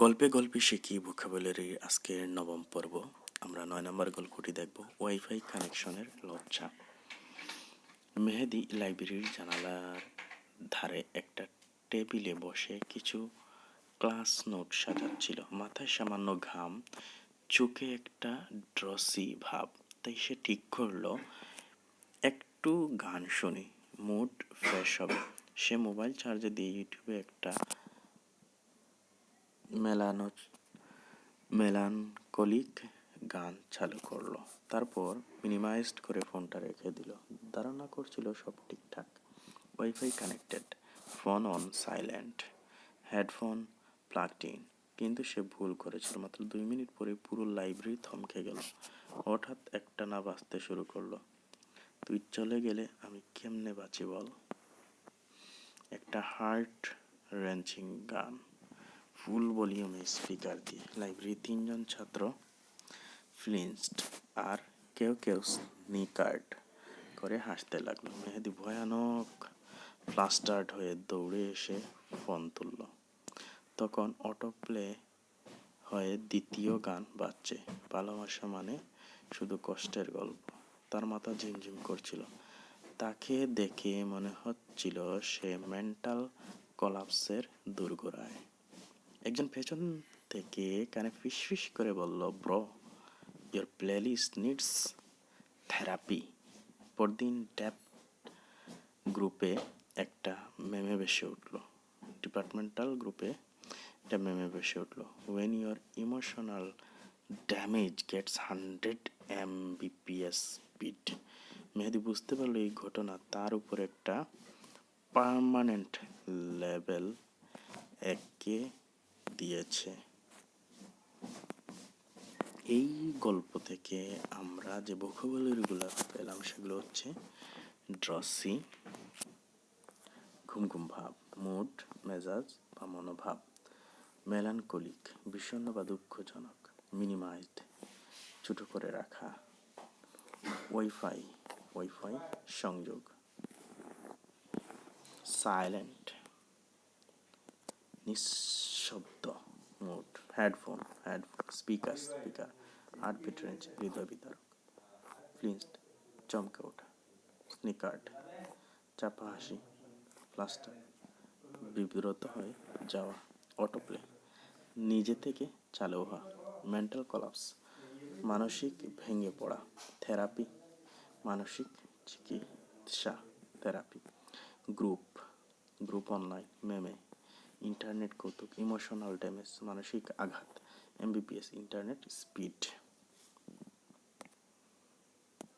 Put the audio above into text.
গল্পে গল্পে শিখি ভোকাবুলারির আজকের নবম পর্ব। আমরা 9 নম্বর গল্পটি দেখব, ওয়াইফাই কানেকশনের লজ্জা। মেহেদি লাইব্রেরির জানালার ধারে একটা টেবিলে বসে কিছু ক্লাস নোট সাজাচ্ছিল। মাথায় সামান্য ঘাম, চোখে একটা ড্রসি ভাব। তাই সে ঠিক করলো একটু গান শুনি, মুড ফ্রেশ হবে। সে মোবাইল চার্জে দিয়ে ইউটিউবে একটা মেলানকলিক গান চালু করলো। তারপর মিনিমাইজড করে ফোনটা রেখে দিল। ধারণা করছিল সব ঠিকঠাক, wifi connected, phone on silent, headphone plugged in. কিন্তু সে ভুল করেছিল। মাত্র 2 মিনিট পরে পুরো লাইব্রেরি থমকে গেল। হঠাৎ একটা না বাজতে শুরু করলো। তুই চলে গেলে আমি কেমনে বাঁচি বল। একটা হার্ট রেঞ্চিং গান, ফুল ভলিউমে স্পিকার দিয়ে। লাইব্রেরির 3জন ছাত্র ফ্লিন্সড, আর কেউ কেউ স্নিকার্ড করে হাসতে লাগলো। মেহেদি ভয়ানক ফ্লাস্টার্ড হয়ে দৌড়ে এসে ফোন তুলল। তখন অটোপ্লে হয়ে দ্বিতীয় গান বাজছে, ভালোবাসা মানে শুধু কষ্টের গল্প। তার মাথা ঝিমঝিম করছিল। তাকে দেখে মনে হচ্ছিল সে মেন্টাল কলাপসের দোরগোড়ায়। একজন পেছন থেকে কানে ফিসফিস করে বলল, bro, your playlist needs therapy. পরদিন ট্যাপ গ্রুপে একটা মেমে ভেসে উঠল। ডিপার্টমেন্টাল গ্রুপে একটা মেমে ভেসে উঠল, when your emotional damage gets 100 Mbps speed. Mehedi বুঝতে পারলো এই ঘটনা তার উপর একটা পার্মানেন্ট লেভেল এঁকে দিয়েছে। এই গল্প থেকে আমরা যে ভোকাবুলারিগুলো পেলাম সেগুলো হচ্ছে ড্রসি, ঘুম ঘুম ভাব, মুড মেজাজ বা মনোভাব, মেলানকলিক বিষণ্ণ বা দুঃখজনক, মিনিমাইজড ছোট করে রাখা, ওয়াইফাই সংযোগ, সাইলেন্ট নিঃশব্দ, mood, headphone speaker heartbeat range হৃদয় বিতারক, ফ্লিন্সড চমকে ওঠা, স্নিকার্ড চাপা হাসি, ফ্লাস্টার বিব্রত হয়ে যাওয়া, অটোপ্লে নিজে থেকে চালু হওয়া, মেন্টাল কলাপস মানসিক ভেঙে পড়া, থেরাপি মানসিক চিকিৎসা, থেরাপি, গ্রুপ অনলাইন, মেমে, ইন্টারনেট কৌতুক, ইমোশনাল ড্যামেজ মানসিক আঘাত, এমবিপিএস ইন্টারনেট স্পিড।